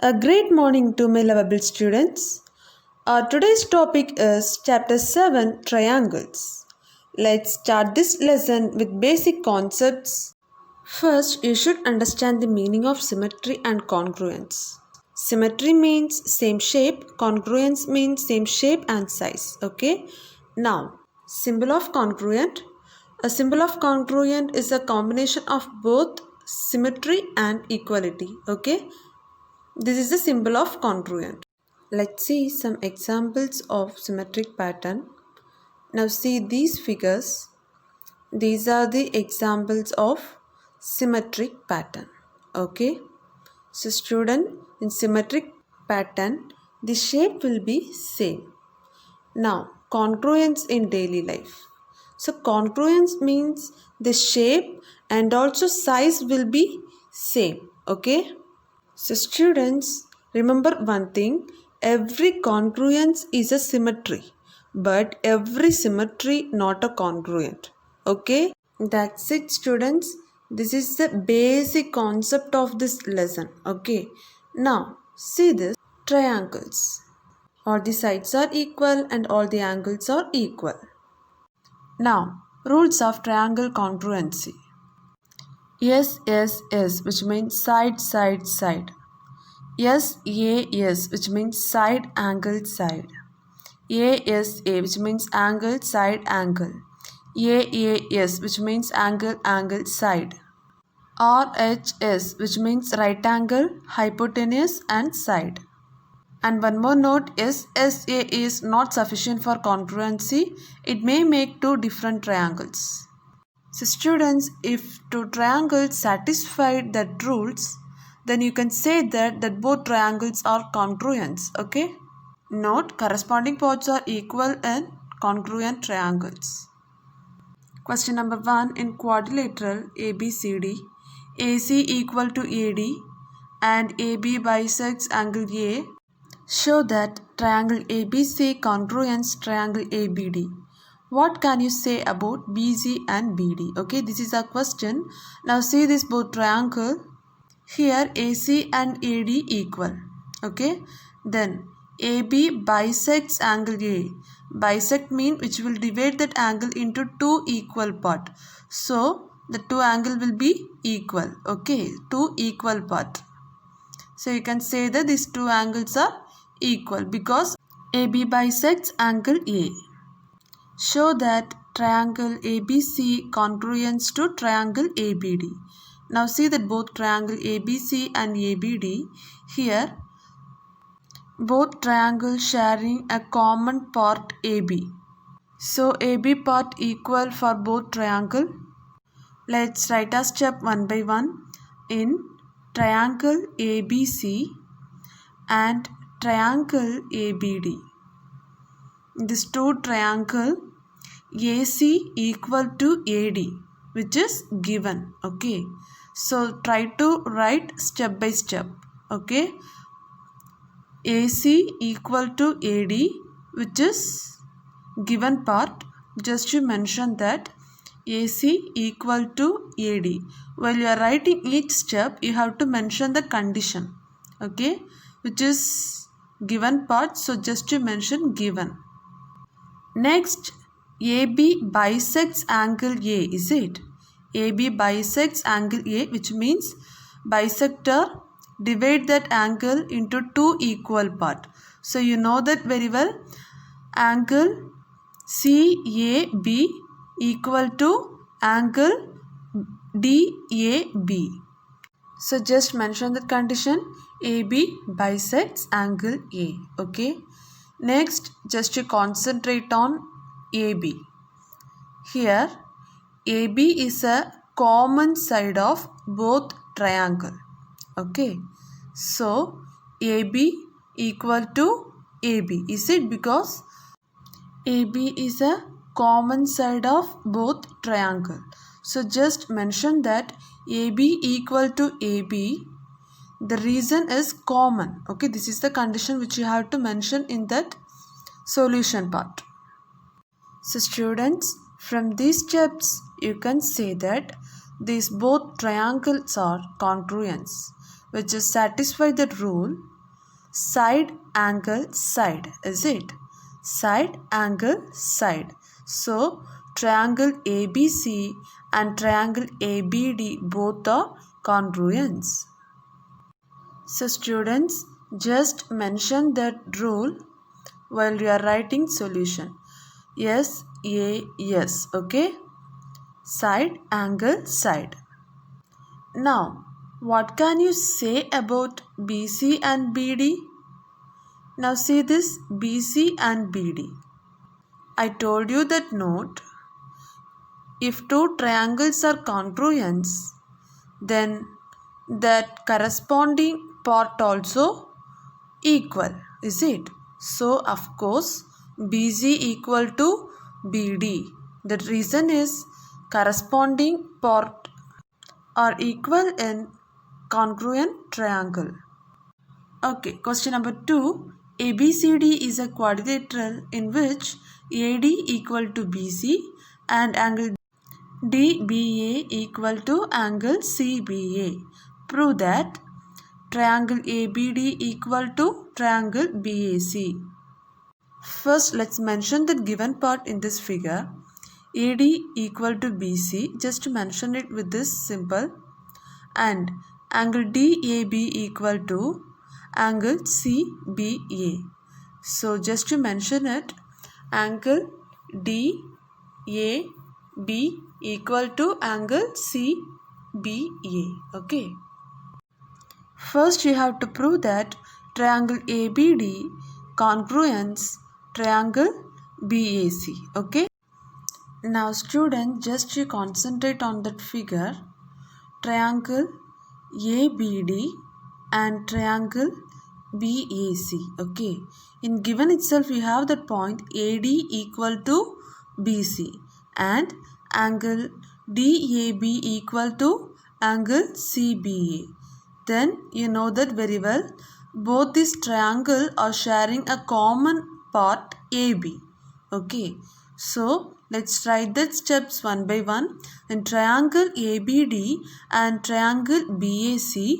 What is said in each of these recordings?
A great morning to my lovable students. Today's topic is Chapter 7 Triangles. Let's start this lesson with basic concepts. First, you should understand the meaning of symmetry and congruence. Symmetry means same shape, congruence means same shape and size. Okay? Now, symbol of congruent. A symbol of congruent is a combination of both symmetry and equality. Okay? This is the symbol of congruent. Let's see some examples of symmetric pattern. Now see these figures. These are the examples of symmetric pattern. Okay. So student, in symmetric pattern, the shape will be same. Now congruence in daily life. So congruence means the shape and also size will be same. Okay. So students, remember one thing, every congruence is a symmetry, but every symmetry not a congruent. Okay, that's it students. This is the basic concept of this lesson. Okay, now see this triangles. All the sides are equal and all the angles are equal. Now, rules of triangle congruency. Yes, yes, yes, which means side, side, side. Yes, yes, which means side, angle, side. Yes, which means angle, side, angle. Yes, which means angle, angle, side. RHS, which means right angle, hypotenuse, and side. And one more note is SA is not sufficient for congruency. It may make two different triangles. So students, if two triangles satisfy that rules, then you can say that both triangles are congruent. Okay. Note, corresponding parts are equal in congruent triangles. Question number 1. In quadrilateral ABCD, AC equal to AD and AB bisects angle A, show that triangle ABC congruence triangle ABD. What can you say about BC and BD? Okay, this is a question. Now see this both triangle. Here AC and AD equal. Okay, then AB bisects angle A. Bisect mean which will divide that angle into two equal part. So the two angle will be equal. Okay, two equal part. So you can say that these two angles are equal because AB bisects angle A. Show that triangle ABC congruence to triangle ABD. Now see that both triangle ABC and ABD, here both triangles sharing a common part AB. So AB part equal for both triangle. Let's write a step one by one. In triangle ABC and triangle ABD, this two triangle AC equal to AD, which is given. Okay, so try to write step by step. Okay, AC equal to AD, which is given part. Just to mention that AC equal to AD. While you are writing each step, you have to mention the condition. Okay, which is given part. So just to mention given. Next, AB bisects angle A, is it? AB bisects angle A, which means bisector divide that angle into two equal part. So you know that very well. Angle CAB equal to angle DAB. So just mention the condition AB bisects angle A. Okay. Next, just to concentrate on AB. Here, AB is a common side of both triangle. Okay. So, AB equal to AB. Is it because AB is a common side of both triangle? So, just mention that AB equal to AB. The reason is common. Okay, this is the condition which you have to mention in that solution part. So students, from these steps you can say that these both triangles are congruent. which is satisfy the rule side angle side, is it? Side angle side. So triangle ABC and triangle ABD both are congruence. So students, just mention that rule while you are writing solution. Yes, yes, okay? Side angle side. Now, what can you say about BC and BD? Now see this BC and BD. I told you that note, if two triangles are congruent, then that corresponding part also equal, is it? So of course BC equal to BD. The reason is corresponding part are equal in congruent triangle. Okay, question number 2. ABCD is a quadrilateral in which AD equal to BC and angle DBA equal to angle CBA. Prove that triangle ABD equal to triangle BAC. First, let's mention the given part in this figure. AD equal to BC, just to mention it with this simple, and angle DAB equal to angle CBA. So just to mention it, angle DAB equal to angle CBA. Okay. First you have to prove that triangle ABD congruence triangle BAC. Okay. Now students, just you concentrate on that figure. Triangle ABD and triangle BAC. Okay. In given itself you have that point AD equal to BC and angle DAB equal to angle CBA. Then you know that very well. Both these triangle are sharing a common part AB. Okay. So let's write that steps one by one. In triangle ABD and triangle BAC,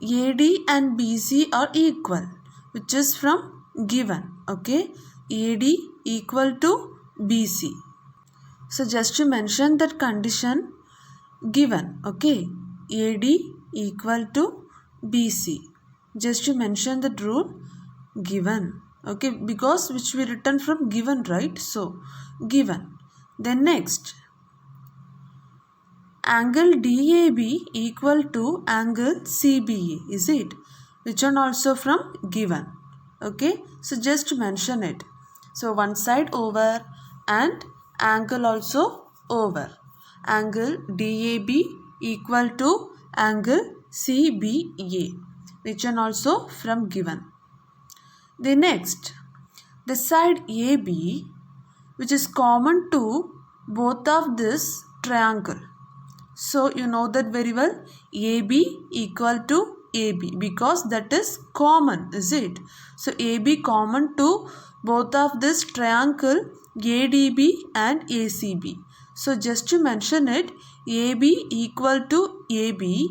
AD and BC are equal, which is from given. Okay. AD equal to BC. So just to mention that condition given. Okay. AD equal to BC. Just to mention that rule given. Okay, because which we written from given, right? So given. Then next, angle DAB equal to angle CBA, is it? Which one also from given. Okay, so just to mention it. So one side over and angle also over. Angle DAB equal to angle CBA, which one also from given. The next, the side AB, which is common to both of this triangle. So you know that very well, AB equal to AB because that is common, is it? So AB common to both of this triangle ADB and ACB. So just to mention it, AB equal to AB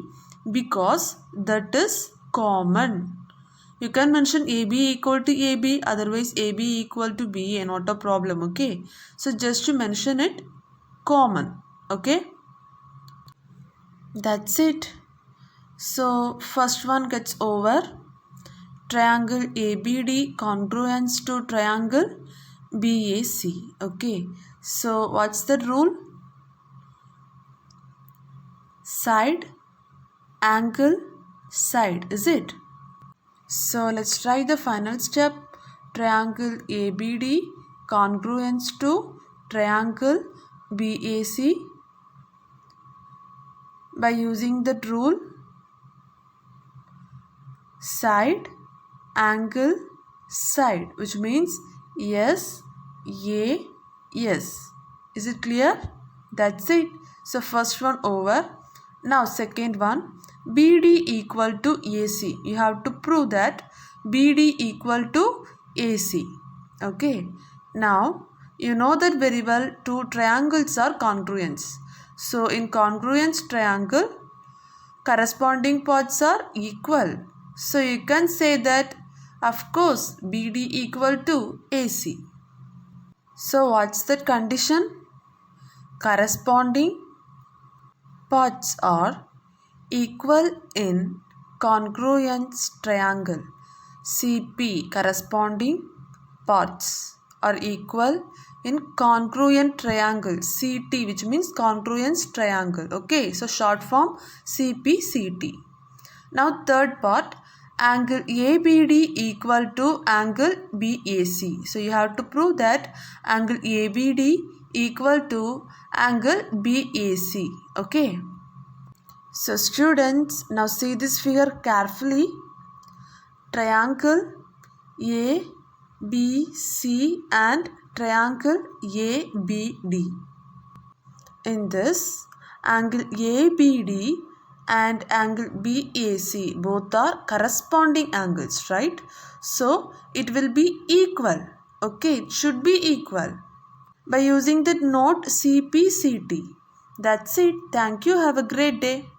because that is common. You can mention AB equal to AB, otherwise AB equal to BA, not a problem. Okay. So just to mention it, common. Okay. That's it. So first one gets over. Triangle ABD congruence to triangle BAC. Okay. So what's the rule? Side, angle, side, is it? So let's try the final step. Triangle ABD congruence to triangle BAC by using the rule side, angle, side, which means yes, A, yes. Is it clear? That's it. So first one over. Now second one, BD equal to AC. You have to prove that BD equal to AC. Okay. Now you know that very well, two triangles are congruent. So in congruence triangle, corresponding parts are equal. So you can say that of course BD equal to AC. So what's that condition? Corresponding parts are equal in congruence triangle. CP corresponding parts are equal in congruent triangle. CT, which means congruence triangle. Okay, so short form CPCT. Now third part, angle ABD equal to angle BAC. So you have to prove that angle ABD equal to angle BAC. Okay. So students, now see this figure carefully. Triangle ABC and triangle ABD. In this, angle ABD and angle BAC both are corresponding angles, right? So it will be equal. Okay, it should be equal by using the note CPCT. That's it. Thank you. Have a great day.